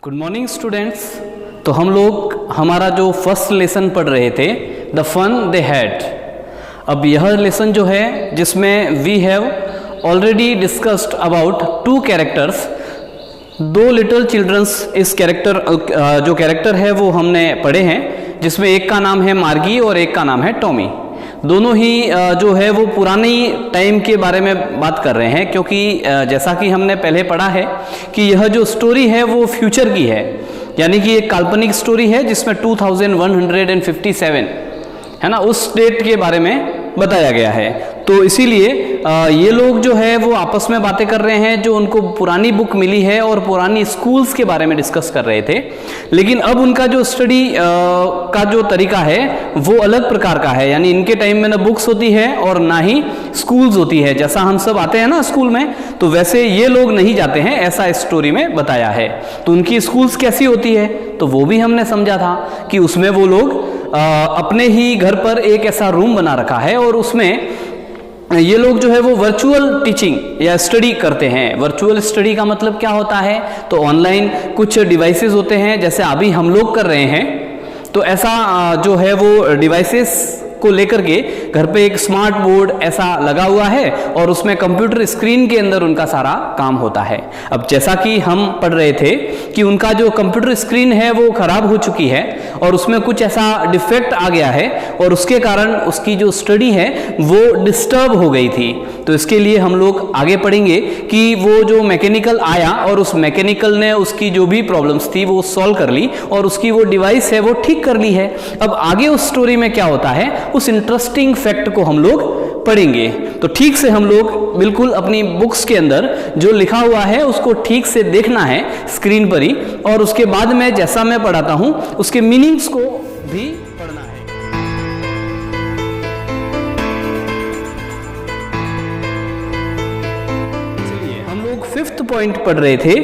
Good morning students. तो हम लोग हमारा जो फर्स्ट लेसन पढ़ रहे थे द फन दे हैड। अब यह लेसन जो है जिसमें we have already discussed about two characters, दो लिटिल चिल्ड्रंस। इस कैरेक्टर जो कैरेक्टर है वो हमने पढ़े हैं, जिसमें एक का नाम है मार्गी और एक का नाम है टॉमी। दोनों ही जो है वो पुरानी टाइम के बारे में बात कर रहे हैं, क्योंकि जैसा कि हमने पहले पढ़ा है कि यह जो स्टोरी है वो फ्यूचर की है, यानी कि एक काल्पनिक स्टोरी है जिसमें 2157 है ना, उस डेट के बारे में बताया गया है। तो इसीलिए ये लोग जो है वो आपस में बातें कर रहे हैं, जो उनको पुरानी बुक मिली है और पुरानी स्कूल्स के बारे में डिस्कस कर रहे थे। लेकिन अब उनका जो स्टडी का जो तरीका है वो अलग प्रकार का है, यानी इनके टाइम में ना बुक्स होती है और ना ही स्कूल्स होती है। जैसा हम सब आते हैं ना स्कूल में, तो वैसे ये लोग नहीं जाते हैं, ऐसा स्टोरी में बताया है। तो उनकी स्कूल्स कैसी होती है तो वो भी हमने समझा था कि उसमें वो लोग अपने ही घर पर एक ऐसा रूम बना रखा है और उसमें ये लोग जो है वो वर्चुअल टीचिंग या स्टडी करते हैं। वर्चुअल स्टडी का मतलब क्या होता है, तो ऑनलाइन कुछ डिवाइसेस होते हैं, जैसे अभी हम लोग कर रहे हैं। तो ऐसा जो है वो डिवाइसेस को लेकर के घर पे एक स्मार्ट बोर्ड ऐसा लगा हुआ है और उसमें कंप्यूटर स्क्रीन के अंदर उनका सारा काम होता है। अब जैसा कि हम पढ़ रहे थे कि उनका जो कंप्यूटर स्क्रीन है वो खराब हो चुकी है और उसमें कुछ ऐसा डिफेक्ट आ गया है और उसके कारण उसकी जो स्टडी है वो डिस्टर्ब हो गई थी। तो इसके लिए हम लोग आगे पढ़ेंगे कि वो जो मैकेनिकल आया और उस मैकेनिकल ने उसकी जो भी प्रॉब्लम्स थी वो सॉल्व कर ली और उसकी वो डिवाइस है वो ठीक कर ली है। अब आगे उस स्टोरी में क्या होता है, उस इंटरेस्टिंग फैक्ट को हम लोग पढ़ेंगे। तो ठीक से हम लोग बिल्कुल अपनी बुक्स के अंदर जो लिखा हुआ है उसको ठीक से देखना है स्क्रीन पर ही, और उसके बाद में जैसा मैं पढ़ाता हूं उसके मीनिंग्स को भी पढ़ना है। चलिए हम लोग 5th पॉइंट पढ़ रहे थे।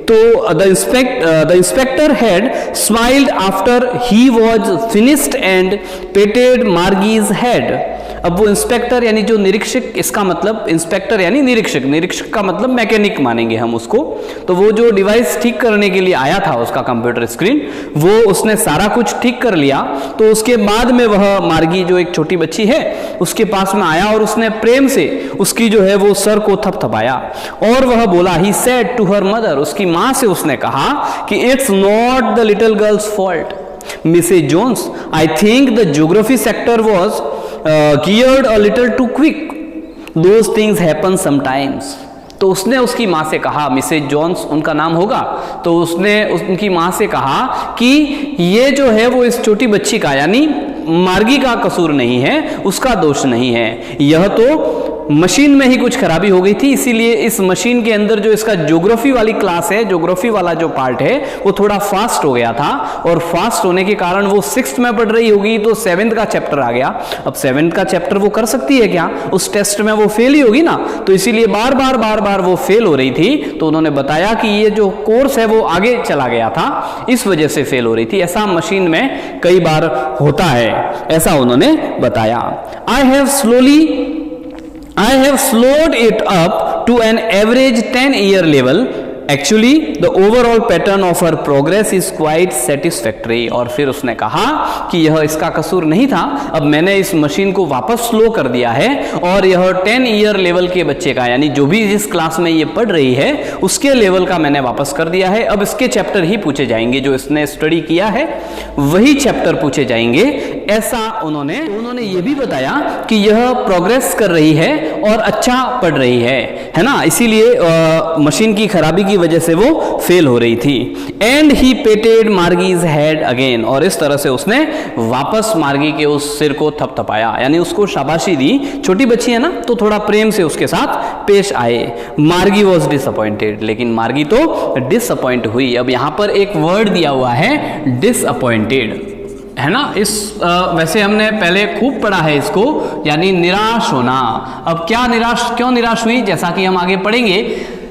तो the inspector had smiled after he was finished and patted Margie's head. अब वो इंस्पेक्टर यानी जो निरीक्षक, इसका मतलब इंस्पेक्टर यानी निरीक्षक, निरीक्षक का मतलब मैकेनिक मानेंगे हम उसको। तो वो जो डिवाइस ठीक करने के लिए आया था उसका कंप्यूटर स्क्रीन, वो उसने सारा कुछ ठीक कर लिया। तो उसके बाद में वह मार्गी जो एक छोटी बच्ची है उसके पास में आया और उसने प्रेम से उसकी जो है वो सर को थपथपाया और वह बोला, he said to her mother, उसकी माँ से उसने कहा कि it's not the little girl's fault Mrs Jones, I think the geography sector was geared a little too quick, those things happen sometimes। तो उसने उसकी माँ से कहा, मिसेज जॉन्स उनका नाम होगा, तो उसने उनकी माँ से कहा कि ये जो है वो इस छोटी बच्ची का यानी मार्गी का कसूर नहीं है, उसका दोष नहीं है, यह तो मशीन में ही कुछ खराबी हो गई थी। इसीलिए इस मशीन के अंदर जो इसका ज्योग्राफी वाली क्लास है, ज्योग्राफी वाला जो पार्ट है वो थोड़ा फास्ट हो गया था और फास्ट होने के कारण वो 6th में पढ़ रही होगी तो 7th का चैप्टर आ गया। अब 7th का चैप्टर वो कर सकती है क्या, उस टेस्ट में वो फेल ही होगी ना। तो इसीलिए बार बार वो फेल हो रही थी। तो उन्होंने बताया कि ये जो कोर्स है वो आगे चला गया था, इस वजह से फेल हो रही थी। ऐसा मशीन में कई बार होता है, ऐसा उन्होंने बताया। I have slowed it up to an average 10-year level. Actually, the overall pattern of her progress is quite satisfactory। और फिर उसने कहा कि यह इसका कसूर नहीं था, अब मैंने इस मशीन को वापस स्लो कर दिया है और यह 10 ईयर लेवल के बच्चे का यानी जो भी जिस क्लास में ये पढ़ रही है उसके लेवल का मैंने वापस कर दिया है। अब इसके चैप्टर ही पूछे जाएंगे, जो इसने स्टडी किया है वही चैप्टर पूछे जाएंगे, ऐसा उन्होंने ये भी बताया कि यह प्रोग्रेस कर रही है और अच्छा पढ़ रही है ना। इसीलिए मशीन की खराबी की वजह से वो फेल हो रही थी। And he पेटेड Margie's head again, और इस तरह से उसने वापस मार्गी के उस सिर को थपथपाया, यानी उसको शाबाशी दी। छोटी बच्ची है ना, तो थोड़ा प्रेम से उसके साथ पेश आए। मार्गी वॉज डिसअपॉइंटेड, लेकिन मार्गी तो डिसअपॉइंट हुई। अब यहां पर एक वर्ड दिया हुआ है डिसअपॉइंटेड, है ना। इस वैसे हमने पहले खूब पढ़ा है इसको, यानी निराश होना। अब क्यों निराश हुई, जैसा कि हम आगे पढ़ेंगे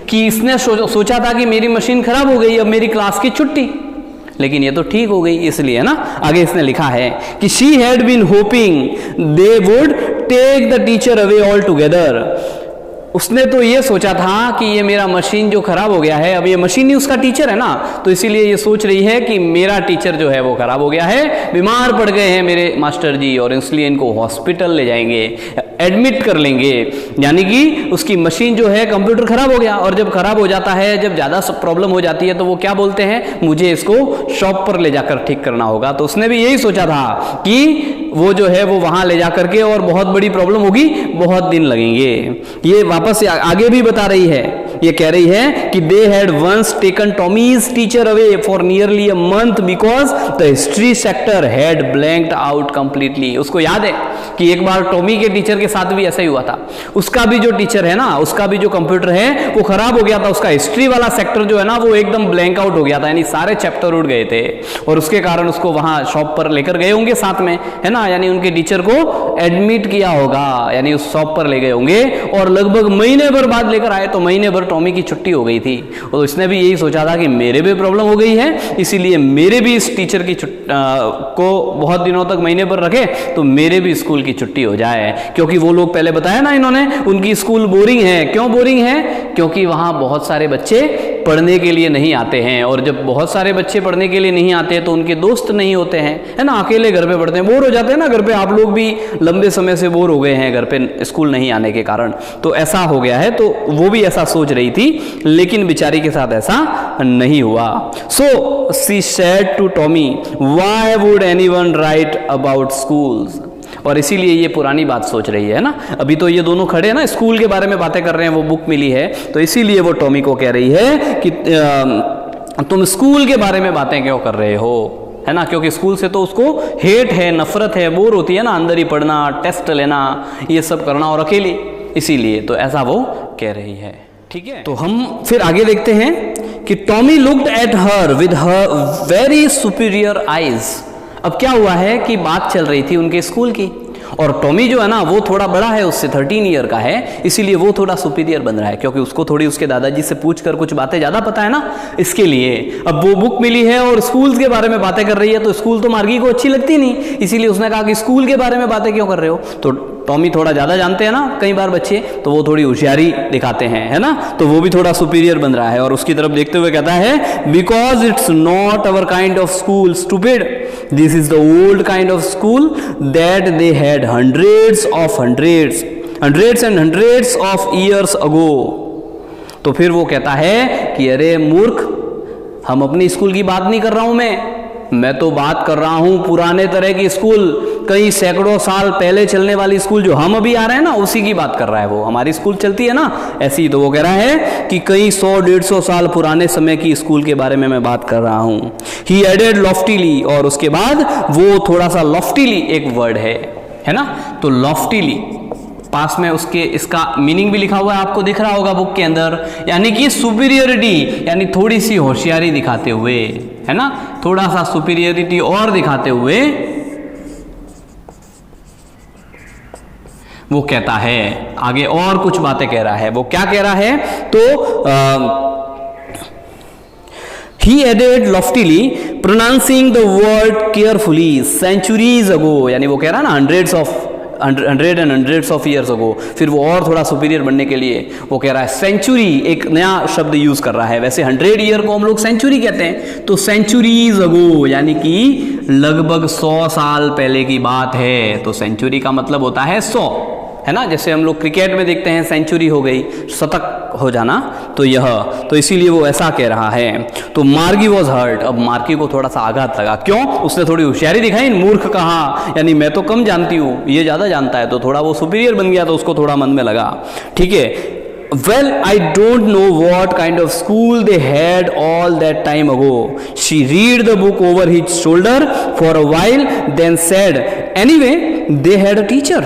कि इसने सोचा था कि मेरी मशीन खराब हो गई, अब मेरी क्लास की छुट्टी, लेकिन ये तो ठीक हो गई, इसलिए ना। आगे इसने लिखा है कि she had been hoping they would take the teacher away altogether. उसने तो ये सोचा था कि ये मेरा मशीन जो खराब हो गया है, अब ये मशीन ही उसका टीचर है ना, तो इसीलिए ये सोच रही है कि मेरा टीचर जो है वो खराब हो गया है, बीमार पड़ गए हैं मेरे मास्टर जी, और इसलिए इनको हॉस्पिटल ले जाएंगे, एडमिट कर लेंगे। यानी कि उसकी मशीन जो है, कंप्यूटर खराब हो गया, और जब खराब हो जाता है, जब ज़्यादा प्रॉब्लम हो जाती है, तो वो क्या बोलते हैं, मुझे इसको शॉप पर ले जाकर ठीक करना होगा। तो उसने भी यही सोचा था कि वो जो है वो वहां ले जाकर के, और बहुत बड़ी प्रॉब्लम होगी, बहुत दिन लगेंगे। ये वापस से आगे भी बता रही है, ये कह रही है कि they had once taken Tommy's teacher away for nearly a month because the history sector had blanked out completely. उसको याद है कि एक बार टॉमी के टीचर के साथ भी ऐसा ही हुआ था। उसका भी जो टीचर है ना, उसका भी जो कंप्यूटर है वो खराब हो गया था, उसका हिस्ट्री वाला सेक्टर जो है ना वो एकदम ब्लैंक आउट हो गया था, यानी सारे चैप्टर उड़ गए थे, और उसके कारण उसको वहां शॉप पर लेकर गए होंगे साथ में, है ना, यानी उनके टीचर को एडमिट किया होगा, यानी उस शॉप पर ले गए होंगे, और लगभग महीने भर बाद लेकर आए, तो महीने भर टॉमी की छुट्टी हो गई थी। और इसने भी यही सोचा था कि मेरे भी प्रॉब्लम हो गई है, इसीलिए मेरे भी इस टीचर की को बहुत दिनों तक महीने भर रखे, तो मेरे भी स्कूल की छुट्टी हो जाए। क्योंकि वो लोग पहले बताया ना इन्होंने, उनकी स्कूल बोरिंग है। क्यों बोरिंग है? क्योंकि वहां बहुत सारे बच्चे पढ़ने के लिए नहीं आते हैं, और जब बहुत सारे बच्चे पढ़ने के लिए नहीं आते हैं तो उनके दोस्त नहीं होते हैं, है ना, अकेले घर पे पढ़ते हैं, बोर हो जाते हैं ना घर पे। आप लोग भी लंबे समय से बोर हो गए हैं घर पे स्कूल नहीं आने के कारण, तो ऐसा हो गया है। तो वो भी ऐसा सोच रही थी, लेकिन बेचारी के साथ ऐसा नहीं हुआ। So she said to Tommy, why would anyone write about schools? और इसीलिए ये पुरानी बात सोच रही है ना। अभी तो ये दोनों खड़े हैं ना, स्कूल के बारे में बातें कर रहे हैं, वो बुक मिली है, तो इसीलिए वो टॉमी को कह रही है कि तुम स्कूल के बारे में बातें क्यों कर रहे हो, है ना, क्योंकि स्कूल से तो उसको हेट है, नफरत है, बोर होती है ना, अंदर ही पढ़ना, टेस्ट लेना, ये सब करना, और अकेली, इसीलिए तो ऐसा वो कह रही है। ठीक है, तो हम फिर आगे देखते हैं कि Tommy looked at her with her very superior eyes. अब क्या हुआ है कि बात चल रही थी उनके स्कूल की, और टॉमी जो है ना वो थोड़ा बड़ा है, उससे 13 ईयर का है, इसीलिए वो थोड़ा सुपीरियर बन रहा है, क्योंकि उसको थोड़ी उसके दादाजी से पूछकर कुछ बातें ज़्यादा पता है ना, इसके लिए। अब वो बुक मिली है और स्कूल के बारे में बातें कर रही है, तो स्कूल तो मार्गी को अच्छी लगती नहीं, इसीलिए उसने कहा कि स्कूल के बारे में बातें क्यों कर रहे हो। तो टॉमी थोड़ा ज़्यादा जानते हैं ना कई बार बच्चे, तो वो थोड़ी होशियारी दिखाते हैं, है ना, तो वो भी थोड़ा सुपीरियर बन रहा है, और उसकी तरफ देखते हुए कहता है, because it's not our kind of school stupid, this is the old kind of school that they had hundreds and hundreds of years ago। तो फिर वो कहता है कि अरे मूर्ख, हम अपनी स्कूल की बात नहीं कर रहा हूं, मैं तो बात कर रहा हूं पुराने तरह की स्कूल, कई सैकड़ों साल पहले चलने वाली स्कूल जो हम अभी आ रहे हैं ना, उसी की बात कर रहा है वो। हमारी स्कूल चलती है ना ऐसी, तो वो कह रहा है कि कई 100-150 साल पुराने समय की स्कूल के बारे में मैं बात कर रहा हूं। ही एडेड लॉफ्टीली, और उसके बाद वो थोड़ा सा लॉफ्टीली एक वर्ड है ना, तो लॉफ्टीली पास में उसके इसका मीनिंग भी लिखा हुआ है, आपको दिख रहा होगा बुक के अंदर, यानी कि सुपीरियरिटी, यानी थोड़ी सी होशियारी दिखाते हुए, है ना, थोड़ा सा सुपीरियरिटी और दिखाते हुए वो कहता है, आगे और कुछ बातें कह रहा है। वो क्या कह रहा है, तो he added loftily, pronouncing the word carefully, centuries ago, यानी वो कह रहा है ना hundreds of years ago। फिर वो और थोड़ा सुपीरियर बनने के लिए वो कह रहा है सेंचुरी, एक नया शब्द यूज कर रहा है। वैसे 100 ईयर को हम लोग सेंचुरी कहते हैं, तो सेंचुरीज अगो यानी कि लगभग 100 साल पहले की बात है। तो सेंचुरी का मतलब होता है 100, है ना, जैसे हम लोग क्रिकेट में देखते हैं सेंचुरी हो गई, शतक हो जाना, तो यह, तो इसीलिए वो ऐसा कह रहा है। तो मार्गी वॉज हर्ट, अब मार्गी को थोड़ा सा आघात लगा। क्यों? उसने थोड़ी होशियारी दिखाई, मूर्ख कहा, यानी मैं तो कम जानती हूँ, ये ज़्यादा जानता है, तो थोड़ा वो सुपीरियर बन गया, तो उसको थोड़ा मन में लगा। ठीक है, well, I don't know what kind of school they had all that time ago. She read the book over his shoulder for a while, then said, anyway, they had a teacher.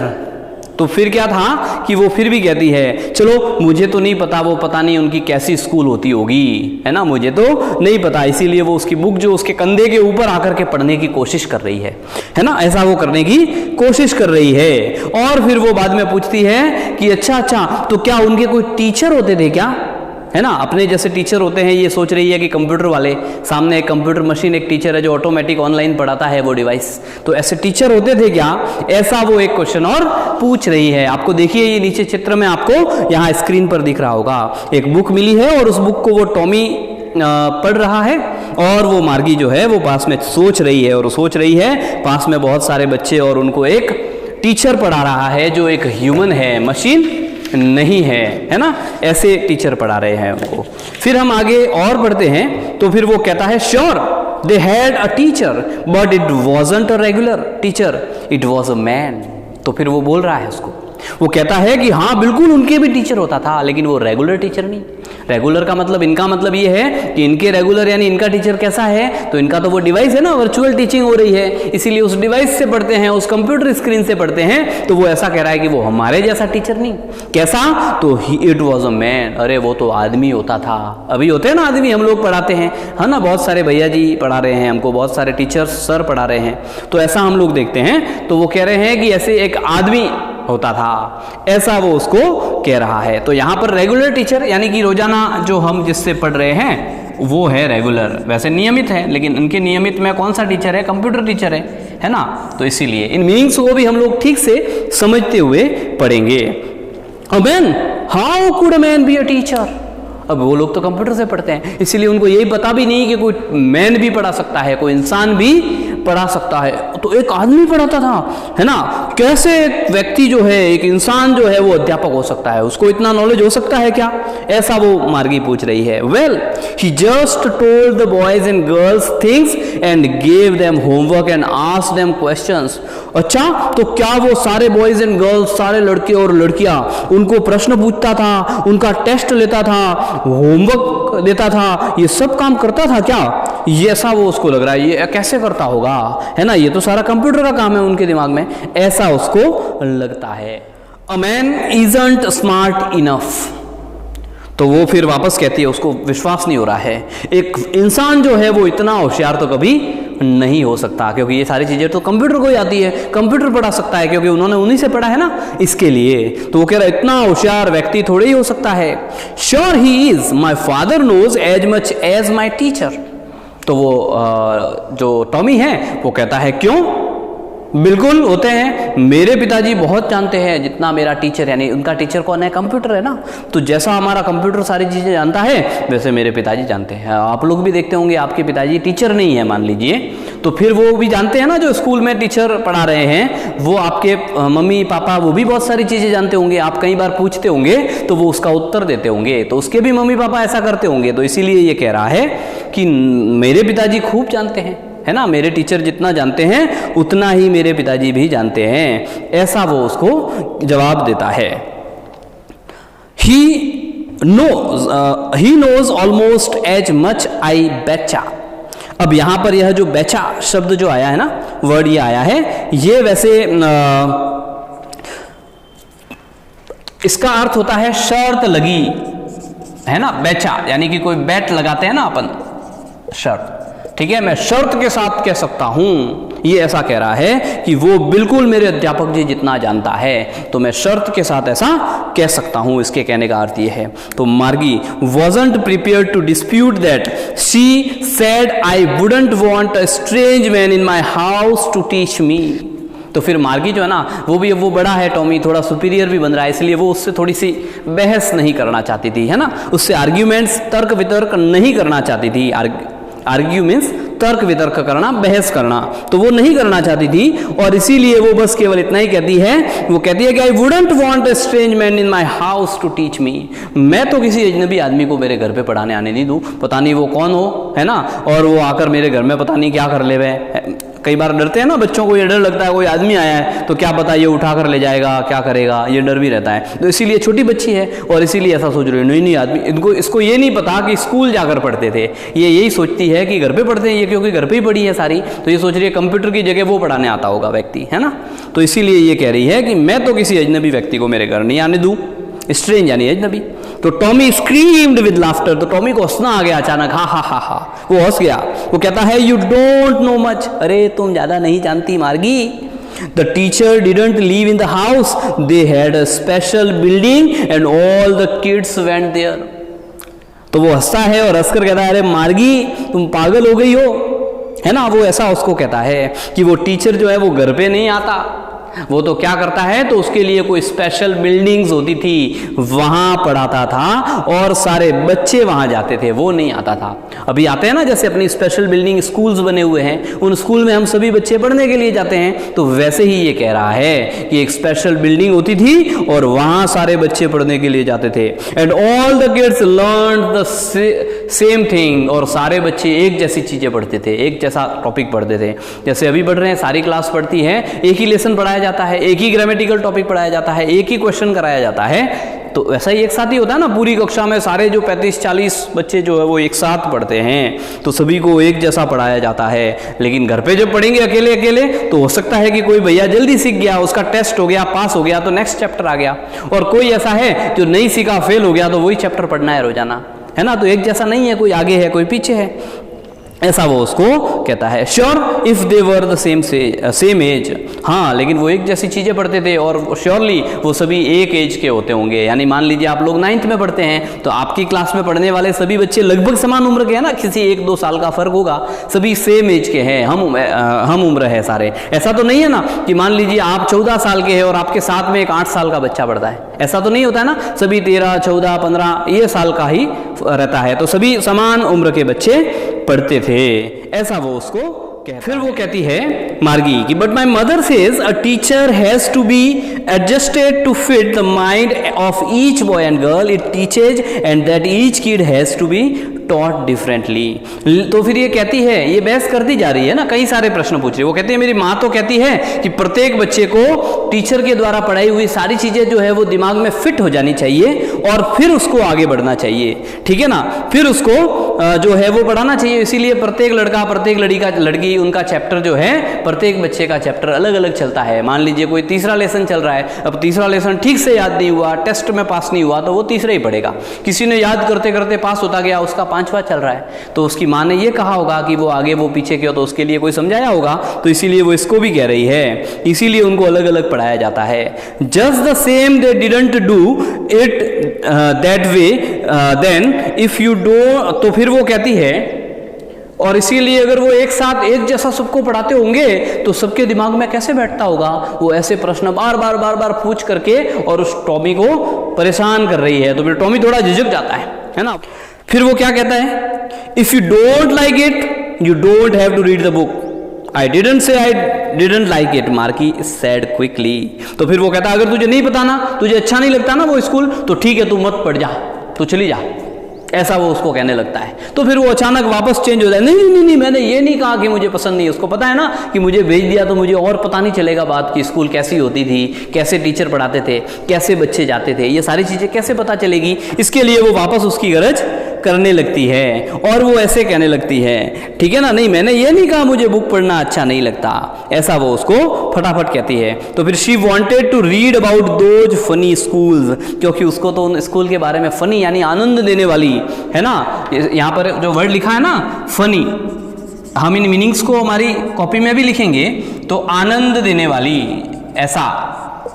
तो फिर क्या था कि वो फिर भी कहती है, चलो मुझे तो नहीं पता, वो पता नहीं उनकी कैसी स्कूल होती होगी, है ना, मुझे तो नहीं पता, इसीलिए वो उसकी बुक जो उसके कंधे के ऊपर आकर के पढ़ने की कोशिश कर रही है ना, ऐसा वो करने की कोशिश कर रही है। और फिर वो बाद में पूछती है कि अच्छा तो क्या उनके कोई टीचर होते थे क्या, है ना। अपने जैसे टीचर होते हैं, ये सोच रही है कि कंप्यूटर वाले, सामने एक कंप्यूटर मशीन, एक टीचर है जो ऑटोमेटिक ऑनलाइन पढ़ाता है वो डिवाइस, तो ऐसे टीचर होते थे क्या, ऐसा वो एक क्वेश्चन और पूछ रही है। आपको देखिए ये नीचे चित्र में आपको यहाँ स्क्रीन पर दिख रहा होगा, एक बुक मिली है और उस बुक को वो टॉमी पढ़ रहा है और वो मार्गी जो है वो पास में सोच रही है, और सोच रही है पास में बहुत सारे बच्चे और उनको एक टीचर पढ़ा रहा है जो एक ह्यूमन है, मशीन नहीं है, है ना। ऐसे टीचर पढ़ा रहे हैं उनको। फिर हम आगे और बढ़ते हैं तो फिर वो कहता है sure they had a teacher but it wasn't a regular teacher, it was a man. तो फिर वो बोल रहा है उसको, वो कहता है कि हाँ बिल्कुल उनके भी टीचर होता था, लेकिन वो रेगुलर टीचर नहीं। रेगुलर का मतलब, इनका मतलब ये है कि इनके रेगुलर यानी इनका टीचर कैसा है, तो इनका तो वो डिवाइस है ना, वर्चुअल टीचिंग हो रही है, इसीलिए उस डिवाइस से पढ़ते हैं, उस कंप्यूटर स्क्रीन से पढ़ते हैं। तो वो ऐसा कह रहा है कि वो हमारे जैसा टीचर नहीं। कैसा, तो इट वॉज अ मैन, अरे वो तो आदमी होता था। अभी होते हैं ना आदमी, हम लोग पढ़ाते हैं, है ना, बहुत सारे भैया जी पढ़ा रहे हैं हमको, बहुत सारे टीचर्स सर पढ़ा रहे हैं, तो ऐसा हम लोग देखते हैं। तो वो कह रहे हैं कि ऐसे एक आदमी होता था, ऐसा वो उसको कह रहा है। तो यहाँ पर रेगुलर टीचर यानी कि रोजाना जो हम जिससे पढ़ रहे हैं वो है रेगुलर, वैसे नियमित है, लेकिन उनके नियमित में कौन सा टीचर है, कंप्यूटर टीचर है ना। तो इसीलिए इन मीनिंग्स को भी हम लोग ठीक से समझते हुए पढ़ेंगे। A man, how could a man be a teacher. अब वो लोग तो कंप्यूटर से पढ़ते हैं, इसीलिए उनको यही पता भी नहीं कि कोई मैन भी पढ़ा सकता है, कोई इंसान भी पढ़ा सकता है। तो एक आदमी पढ़ाता था, है ना। कैसे एक व्यक्ति जो है, एक इंसान जो है वो अध्यापक हो सकता है, उसको इतना नॉलेज हो सकता है क्या, ऐसा वो मार्गी पूछ रही है। Well he just told the boys and girls things and gave them homework and asked them questions. अच्छा, तो क्या वो सारे बॉयज एंड गर्ल्स, सारे लड़के और लड़कियां, उनको प्रश्न पूछता था, उनका टेस्ट लेता था, होमवर्क देता था, ये सब काम करता था क्या, ये ऐसा वो उसको लग रहा है, ये कैसे करता होगा, है ना, ये तो सारा कंप्यूटर का काम है उनके दिमाग में, ऐसा उसको लगता है। A man isn't smart enough. तो वो फिर वापस कहती है, उसको विश्वास नहीं हो रहा है, एक इंसान जो है वो इतना होशियार तो कभी नहीं हो सकता, क्योंकि ये सारी चीजें तो कंप्यूटर को ही आती है, कंप्यूटर पढ़ा सकता है, क्योंकि उन्होंने उन्हीं से पढ़ा है ना, इसके लिए। तो वो कह रहा है इतना होशियार व्यक्ति थोड़े ही हो सकता है। Sure he is, my father knows as much as my teacher. तो वो जो टॉमी है वो कहता है क्यों, बिल्कुल होते हैं, मेरे पिताजी बहुत जानते हैं जितना मेरा टीचर, यानी उनका टीचर कौन है, कंप्यूटर है ना। तो जैसा हमारा कंप्यूटर सारी चीज़ें जानता है वैसे मेरे पिताजी जानते हैं। आप लोग भी देखते होंगे आपके पिताजी टीचर नहीं है मान लीजिए, तो फिर वो भी जानते हैं ना, जो स्कूल में टीचर पढ़ा रहे हैं वो आपके मम्मी पापा, वो भी बहुत सारी चीज़ें जानते होंगे, आप कई बार पूछते होंगे तो वो उसका उत्तर देते होंगे, तो उसके भी मम्मी पापा ऐसा करते होंगे। तो इसीलिए ये कह रहा है कि मेरे पिताजी खूब जानते हैं, है ना, मेरे टीचर जितना जानते हैं उतना ही मेरे पिताजी भी जानते हैं, ऐसा वो उसको जवाब देता है। He knows almost as much I बेचा। अब यहां पर यह जो बेचा शब्द जो आया है ना, वर्ड ये आया है, ये वैसे इसका अर्थ होता है शर्त लगी, है ना, बेचा यानी कि कोई बेट लगाते हैं ना अपन, शर्त, ठीक है, मैं शर्त के साथ कह सकता हूं, ये ऐसा कह रहा है कि वो बिल्कुल मेरे अध्यापक जी जितना जानता है, तो मैं शर्त के साथ ऐसा कह सकता हूं, इसके कहने का अर्थ ये है। तो मार्गी wasn't prepared to dispute that. She said I wouldn't want a strange man in my house to teach me. तो फिर मार्गी जो है ना, वो बड़ा है, टॉमी थोड़ा सुपीरियर भी बन रहा है, इसलिए वो उससे थोड़ी सी बहस नहीं करना चाहती थी, है ना, उससे आर्ग्यूमेंट्स, तर्क वितर्क नहीं करना चाहती थी। आर्ग्यू मीन्स तर्क वितर्क करना, बहस करना, तो वो नहीं करना चाहती थी, और इसीलिए वो बस केवल इतना ही कहती है, वो कहती है कि I wouldn't want a strange man in my house to teach me. मैं तो किसी अजनबी आदमी को मेरे घर पे पढ़ाने आने नहीं दूं, पता नहीं वो कौन हो, है ना, और वो आकर मेरे घर में पता नहीं क्या कर ले वे। कई बार डरते हैं ना बच्चों को, ये डर लगता है कोई आदमी आया है तो क्या पता ये उठा कर ले जाएगा, क्या करेगा, ये डर भी रहता है। तो इसीलिए छोटी बच्ची है और इसीलिए ऐसा सोच रही है, नहीं आदमी, इसको ये नहीं पता कि स्कूल जाकर पढ़ते थे, ये यही सोचती है कि घर पे पढ़ते हैं ये, क्योंकि घर पे ही पढ़ी है सारी, तो ये सोच रही है कंप्यूटर की जगह वो पढ़ाने आता होगा व्यक्ति, है ना। तो इसीलिए ये कह रही है कि मैं तो किसी अजनबी व्यक्ति को मेरे घर नहीं आने दूं, स्ट्रेंज यानी अजनबी। तो टॉमी स्क्रीम्ड विद लाफ्टर, तो टॉमी को हंसना आ गया अचानक, हा हा हा हा, वो हंस गया। वो कहता है यू डोंट नो मच, अरे तुम ज्यादा नहीं जानती मार्गी। The teacher didn't live in the house, they had a special building and all the kids went there. तो वो हंसता है और हंसकर कहता है अरे मार्गी तुम पागल हो गई हो, है ना। वो ऐसा उसको कहता है कि वो टीचर जो है वो घर पे नहीं आता, वो तो क्या करता है, तो उसके लिए कोई स्पेशल बिल्डिंग्स होती थी वहां पढ़ाता था और सारे बच्चे वहां जाते थे, वो नहीं आता था। अभी आते हैं ना जैसे अपनी स्पेशल बिल्डिंग स्कूल्स बने हुए हैं, उन स्कूल में हम सभी बच्चे पढ़ने के लिए जाते हैं, तो वैसे ही ये कह रहा है कि एक स्पेशल बिल्डिंग होती थी और वहां सारे बच्चे पढ़ने के लिए जाते थे। And all the kids learn the same thing, और सारे बच्चे एक जैसी चीजें पढ़ते थे, एक जैसा टॉपिक पढ़ते थे। जैसे अभी पढ़ रहे हैं, सारी क्लास पढ़ती है, एक ही लेसन पढ़ाया जाता है, एक ही ग्रामेटिकल टॉपिक पढ़ाया जाता है, एक ही क्वेश्चन कराया जाता है, तो वैसा ही एक साथ ही होता है ना। पूरी कक्षा में सारे जो 35-40 बच्चे जो है वो एक साथ पढ़ते हैं, तो सभी को एक जैसा पढ़ाया जाता है। लेकिन घर पे जब पढ़ेंगे अकेले अकेले तो हो सकता है कि कोई भैया जल्दी सीख गया, उसका टेस्ट हो गया, पास हो गया, तो नेक्स्ट चैप्टर आ गया, और कोई ऐसा है जो नहीं सीखा, फेल हो गया, तो वही चैप्टर पढ़ना है रोजाना, है ना। तो एक जैसा नहीं है, कोई आगे है कोई पीछे है, ऐसा वो उसको कहता है। Sure if they were the same age, हाँ लेकिन वो एक जैसी चीजें पढ़ते थे और श्योरली वो सभी एक एज के होते होंगे। यानी मान लीजिए आप लोग 9th में पढ़ते हैं, तो आपकी क्लास में पढ़ने वाले सभी बच्चे लगभग समान उम्र के हैं ना, किसी 1-2 साल का फर्क होगा, सभी सेम एज के हैं, हम उम्र है सारे। ऐसा तो नहीं है ना कि मान लीजिए आप 14 साल के हैं और आपके साथ में एक 8 साल का बच्चा पढ़ता है, ऐसा तो नहीं होता है ना। सभी 13, 14, 15 ये साल का ही रहता है, तो सभी समान उम्र के बच्चे पढ़ते थे, ऐसा वो उसको कहता। फिर वो कहती है मार्गी कि but my mother says a teacher has to be adjusted to fit the mind of each boy and girl it teaches and that each kid has to be taught differently. तो फिर ये कहती है, ये बहस करती जा रही है ना, कई सारे प्रश्न पूछ रही है। वो कहती है मेरी माँ तो कहती है कि प्रत्येक बच्चे को टीचर के द्वारा पढ़ाई हुई सारी चीजें जो है वो दिमाग में फिट हो जानी चाहिए और फिर उसको आगे बढ़ना चाहिए, ठीक है ना, फिर उसको जो है वो पढ़ाना चाहिए। इसीलिए प्रत्येक लड़का प्रत्येक लड़की उनका चैप्टर जो है, प्रत्येक बच्चे का चैप्टर अलग अलग चलता है। मान लीजिए कोई तीसरा लेसन चल रहा है, अब तीसरा लेसन ठीक से याद नहीं हुआ, टेस्ट में पास नहीं हुआ, तो वो तीसरा ही पढ़ेगा। किसी ने याद करते करते पास होता गया, उसका 5वां चल रहा है, तो उसकी माँ ने ये कहा होगा कि वो आगे वो पीछे क्यों, तो उसके लिए कोई समझाया होगा, तो इसीलिए वो इसको भी कह रही है, इसीलिए उनको अलग अलग पढ़ाया जाता है। Just the same they didn't do it that way then if you do, तो फिर वो कहती है और इसीलिए अगर वो एक साथ एक जैसा सबको पढ़ाते होंगे तो सबके दिमाग में कैसे बैठता होगा। वो ऐसे प्रश्न बार बार पूछ करके और उस टॉमी को परेशान कर रही है, तो फिर टॉमी थोड़ा झिझक जाता है ना। फिर वो क्या कहता है, if you don't like it you don't have to read the book. I didn't say I didn't like it, Margie said quickly. तो फिर वो कहता है अगर तुझे नहीं पता ना, तुझे अच्छा नहीं लगता ना वो स्कूल, तो ठीक है तू मत पढ़ जा, तू चली जा, ऐसा वो उसको कहने लगता है। तो फिर वो अचानक वापस चेंज हो जाए, नहीं मैंने ये नहीं कहा कि मुझे पसंद नहीं है। उसको पता है ना कि मुझे भेज दिया तो मुझे और पता नहीं चलेगा बात की स्कूल कैसी होती थी, कैसे टीचर पढ़ाते थे, कैसे बच्चे जाते थे, ये सारी चीजें कैसे पता चलेगी। इसके लिए वो वापस उसकी गरज करने लगती है और वो ऐसे कहने लगती है, ठीक है ना, नहीं मैंने ये नहीं कहा मुझे बुक पढ़ना अच्छा नहीं लगता, ऐसा वो उसको फटाफट कहती है। तो फिर she wanted to read about those funny schools, क्योंकि उसको तो उन स्कूल के बारे में फनी यानी आनंद देने वाली, है ना, यहाँ पर जो वर्ड लिखा है ना फनी, हम इन मीनिंग्स को हमारी कॉपी में भी लिखेंगे, तो आनंद देने वाली, ऐसा,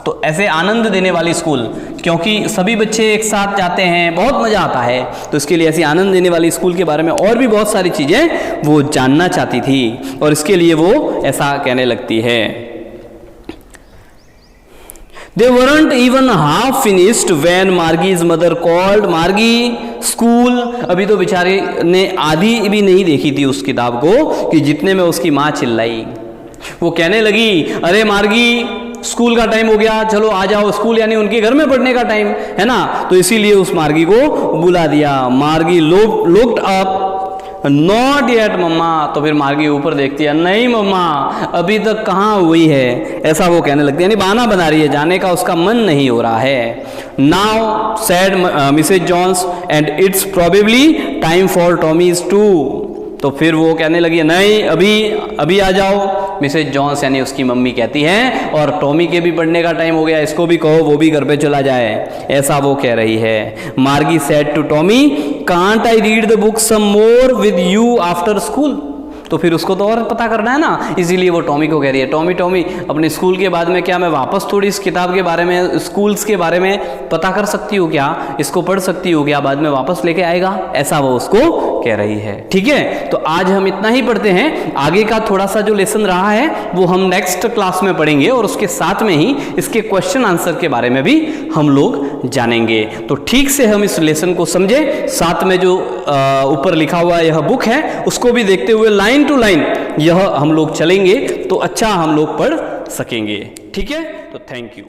तो ऐसे आनंद देने वाली स्कूल, क्योंकि सभी बच्चे एक साथ जाते हैं, बहुत मजा आता है, तो इसके लिए ऐसी आनंद देने वाली स्कूल के बारे में और भी बहुत सारी चीजें वो जानना चाहती थी और इसके लिए वो ऐसा कहने लगती है। They weren't even half finished when Margie's mother called. Margie school अभी तो बेचारी ने आधी भी नहीं देखी थी उस किताब को कि जितने में उसकी माँ चिल्लाई। वो कहने लगी अरे मार्गी स्कूल का टाइम हो गया, चलो आ जाओ स्कूल, यानी उनके घर में पढ़ने का टाइम है ना, तो इसीलिए उस मार्गी को बुला दिया। मार्गी लुक्ड अप, नॉट येट मम्मा, तो फिर मार्गी ऊपर देखती है, नहीं मम्मा अभी तक कहाँ हुई है, ऐसा वो कहने लगती है, यानी बहाना बना रही है, जाने का उसका मन नहीं हो रहा है। Now said Mrs Jones and it's probably time for Tommy's too, तो फिर वो कहने लगी नहीं अभी आ जाओ, मिसेज जॉन्स यानी उसकी मम्मी कहती हैं, और टॉमी के भी पढ़ने का टाइम हो गया, इसको भी कहो वो भी घर पे चला जाए, ऐसा वो कह रही है। Margie said to Tommy can't I read the book some more with you after school, तो तो फिर उसको तो और पता करना है ना, इसीलिए वो टॉमी को कह रही है, टॉमी टॉमी अपने स्कूल के बाद में क्या मैं वापस थोड़ी इस किताब के बारे में, स्कूल्स के बारे में पता कर सकती हूँ क्या, इसको पढ़ सकती हूँ क्या, बाद में वापस लेके आएगा, ऐसा वो उसको कह रही है। ठीक है, तो आज हम इतना ही पढ़ते हैं, आगे का थोड़ा सा जो लेसन रहा है वो हम नेक्स्ट क्लास में पढ़ेंगे और उसके साथ में ही इसके क्वेश्चन आंसर के बारे में भी हम लोग जानेंगे। तो ठीक से हम इस लेसन को समझे, साथ में जो ऊपर लिखा हुआ यह बुक है उसको भी देखते हुए लाइन टू लाइन यह हम लोग चलेंगे तो अच्छा हम लोग पढ़ सकेंगे। ठीक है, तो थैंक यू।